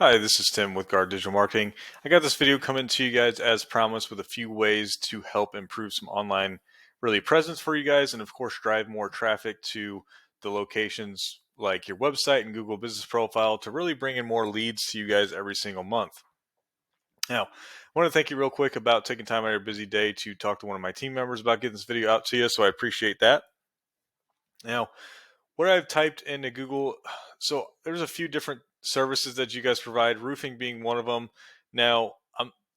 Hi, this is Tim with Guard Digital Marketing. I got this video coming to you guys as promised with a few ways to help improve some online really presence for you guys and of course drive more traffic to the locations like your website and Google Business Profile to really bring in more leads to you guys every single month. Now, I want to thank you real quick about taking time out of your busy day to talk to one of my team members about getting this video out to you, so I appreciate that. Now, what I've typed into Google, so there's a few different services that you guys provide, roofing being one of them. Now,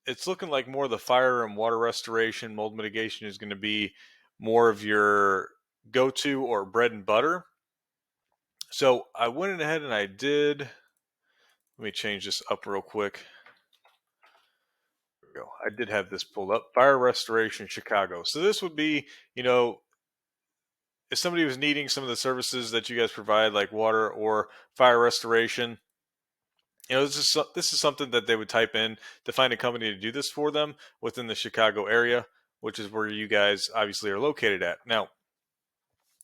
it's looking like more of the fire and water restoration, mold mitigation is going to be more of your go-to or bread and butter. So I went ahead and let me change this up real quick. There we go. I did have this pulled up, fire restoration Chicago. So this would be, if somebody was needing some of the services that you guys provide, like water or fire restoration, this is something that they would type in to find a company to do this for them within the Chicago area, which is where you guys obviously are located at. Now,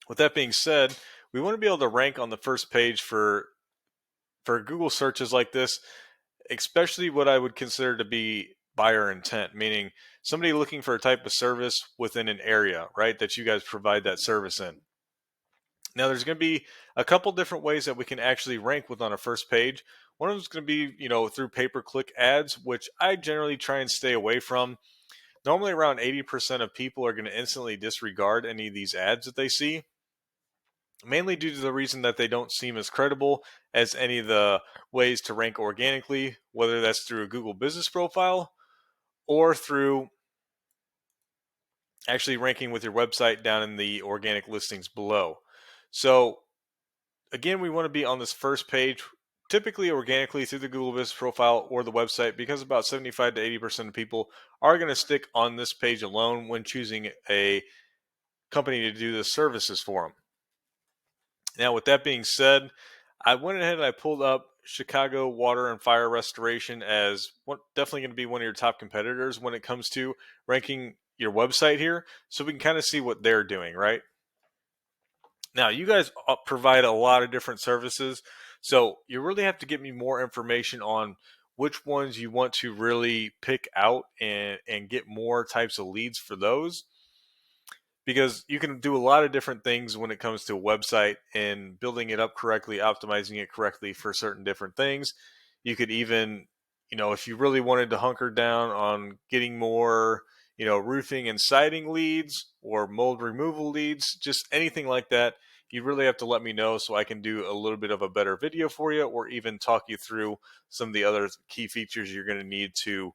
with that being said, we want to be able to rank on the first page for Google searches like this, especially what I would consider to be buyer intent, meaning somebody looking for a type of service within an area, right, that you guys provide that service in. Now, there's going to be a couple different ways that we can actually rank with on a first page. One of them is going to be, through pay-per-click ads, which I generally try and stay away from. Normally, around 80% of people are going to instantly disregard any of these ads that they see, mainly due to the reason that they don't seem as credible as any of the ways to rank organically, whether that's through a Google Business Profile or through actually ranking with your website down in the organic listings below. So again, we want to be on this first page, typically organically through the Google Business Profile or the website, because about 75 to 80% of people are going to stick on this page alone when choosing a company to do the services for them. Now, with that being said, I went ahead and I pulled up Chicago Water and Fire Restoration as definitely going to be one of your top competitors when it comes to ranking your website here, so we can kind of see what they're doing, right? Now, you guys provide a lot of different services, so you really have to give me more information on which ones you want to really pick out and get more types of leads for those, because you can do a lot of different things when it comes to a website and building it up correctly, optimizing it correctly for certain different things. You could even, if you really wanted to hunker down on getting more, roofing and siding leads or mold removal leads, just anything like that, you really have to let me know so I can do a little bit of a better video for you, or even talk you through some of the other key features you're going to need to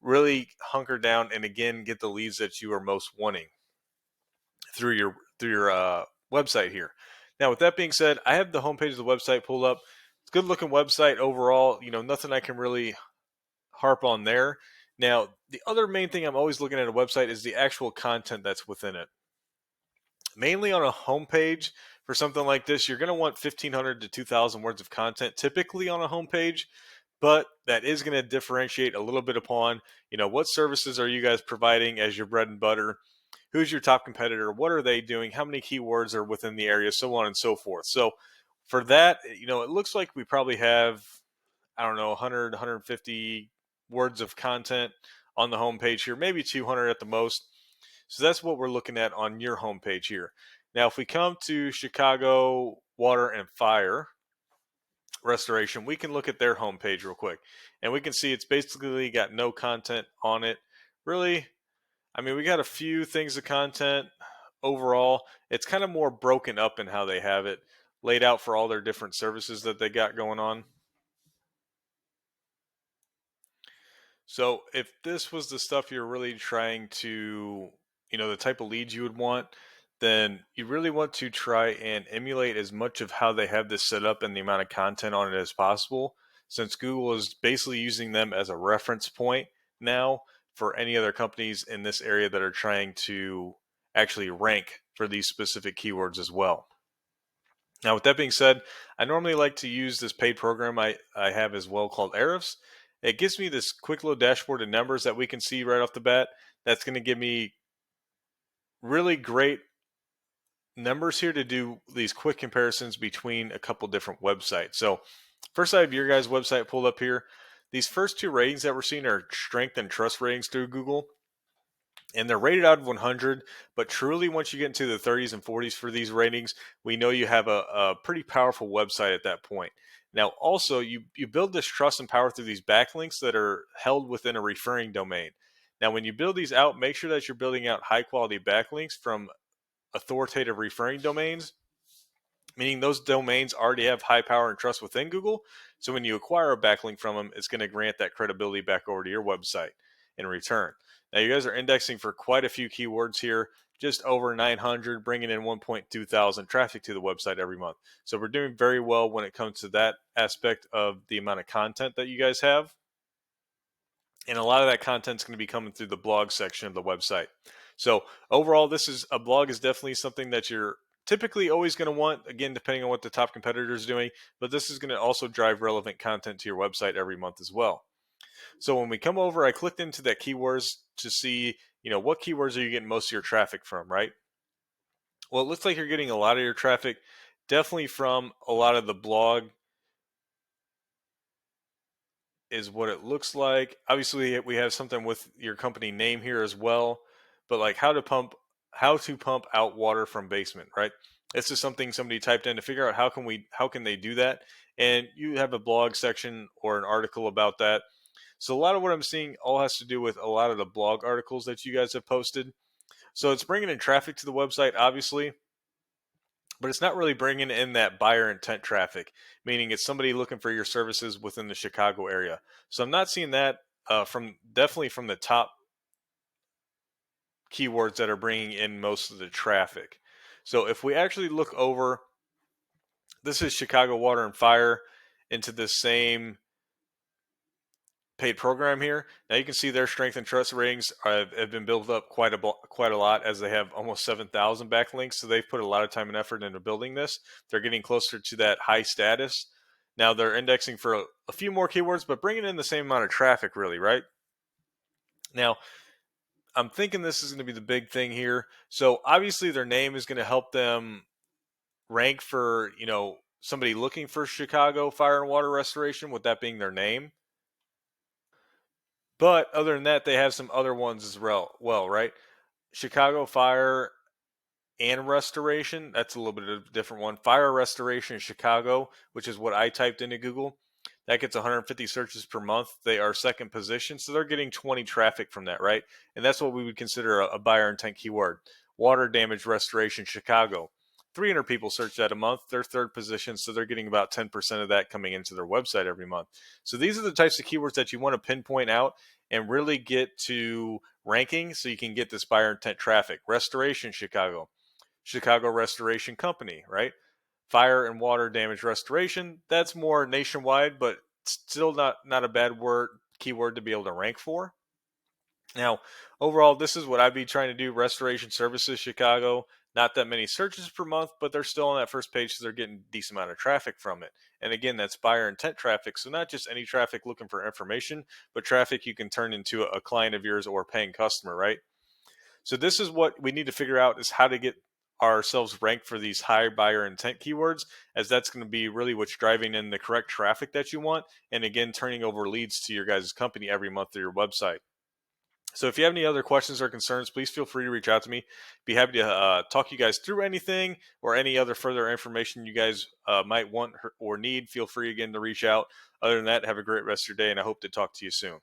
really hunker down and again get the leads that you are most wanting through your website here. Now, with that being said, I have the homepage of the website pulled up. It's a good looking website overall. Nothing I can really harp on there. Now, the other main thing I'm always looking at a website is the actual content that's within it. Mainly on a homepage for something like this, you're going to want 1,500 to 2,000 words of content typically on a homepage, but that is going to differentiate a little bit upon, what services are you guys providing as your bread and butter? Who's your top competitor? What are they doing? How many keywords are within the area? So on and so forth. So for that, it looks like we probably have, I don't know, 100, 150 words of content on the homepage here, maybe 200 at the most. So that's what we're looking at on your homepage here. Now, if we come to Chicago Water and Fire Restoration, we can look at their homepage real quick. And we can see it's basically got no content on it. Really, we got a few things of content overall. It's kind of more broken up in how they have it laid out for all their different services that they got going on. So if this was the stuff you're really trying to, the type of leads you would want, then you really want to try and emulate as much of how they have this set up and the amount of content on it as possible, since Google is basically using them as a reference point now for any other companies in this area that are trying to actually rank for these specific keywords as well. Now, with that being said, I normally like to use this paid program I have as well called Ahrefs. It gives me this quick little dashboard of numbers that we can see right off the bat. That's going to give me really great numbers here to do these quick comparisons between a couple different websites. So First, I have your guys' website pulled up here. These first two ratings that we're seeing are strength and trust ratings through Google, and they're rated out of 100. But truly, once you get into the 30s and 40s for these ratings, we know you have a pretty powerful website at that point. Now, also, you build this trust and power through these backlinks that are held within a referring domain. Now, when you build these out, make sure that you're building out high quality backlinks from authoritative referring domains, meaning those domains already have high power and trust within Google. So when you acquire a backlink from them, it's going to grant that credibility back over to your website in return. Now, you guys are indexing for quite a few keywords here, just over 900, bringing in 1.2 thousand traffic to the website every month. So we're doing very well when it comes to that aspect of the amount of content that you guys have. And a lot of that content is going to be coming through the blog section of the website. So overall, a blog is definitely something that you're typically always going to want, again, depending on what the top competitor is doing, but this is going to also drive relevant content to your website every month as well. So when we come over, I clicked into that keywords to see, what keywords are you getting most of your traffic from, right? Well, it looks like you're getting a lot of your traffic definitely from a lot of the blog is what it looks like. Obviously, we have something with your company name here as well, but like how to pump out water from basement, right? This is something somebody typed in to figure out how can they do that, and you have a blog section or an article about that. So a lot of what I'm seeing all has to do with a lot of the blog articles that you guys have posted. So it's bringing in traffic to the website, obviously, but it's not really bringing in that buyer intent traffic, meaning it's somebody looking for your services within the Chicago area. So I'm not seeing that definitely from the top keywords that are bringing in most of the traffic. So if we actually look over, this is Chicago Water and Fire into the same paid program here. Now you can see their strength and trust ratings have been built up quite a lot, as they have almost 7,000 backlinks. So they've put a lot of time and effort into building this. They're getting closer to that high status. Now they're indexing for a few more keywords, but bringing in the same amount of traffic, really, right? Now, I'm thinking this is going to be the big thing here. So obviously their name is going to help them rank for, somebody looking for Chicago fire and water restoration, with that being their name. But other than that, they have some other ones as well, right? Chicago Fire and Restoration. That's a little bit of a different one. Fire Restoration in Chicago, which is what I typed into Google. That gets 150 searches per month. They are second position, so they're getting 20 traffic from that, right? And that's what we would consider a buyer intent keyword. Water damage restoration Chicago. 300 people search that a month. They're third position, so they're getting about 10% of that coming into their website every month. So these are the types of keywords that you want to pinpoint out and really get to ranking so you can get this buyer intent traffic. Restoration Chicago. Chicago Restoration Company, right? Fire and water damage restoration. That's more nationwide, but still not a bad keyword to be able to rank for. Now, overall, this is what I'd be trying to do. Restoration Services Chicago. Not that many searches per month, but they're still on that first page, so they're getting a decent amount of traffic from it. And again, that's buyer intent traffic. So not just any traffic looking for information, but traffic you can turn into a client of yours or a paying customer, right? So this is what we need to figure out, is how to get ourselves ranked for these high buyer intent keywords, as that's going to be really what's driving in the correct traffic that you want. And again, turning over leads to your guys' company every month through your website. So if you have any other questions or concerns, please feel free to reach out to me. Be happy to talk you guys through anything or any other further information you guys might want or need. Feel free again to reach out. Other than that, have a great rest of your day, and I hope to talk to you soon.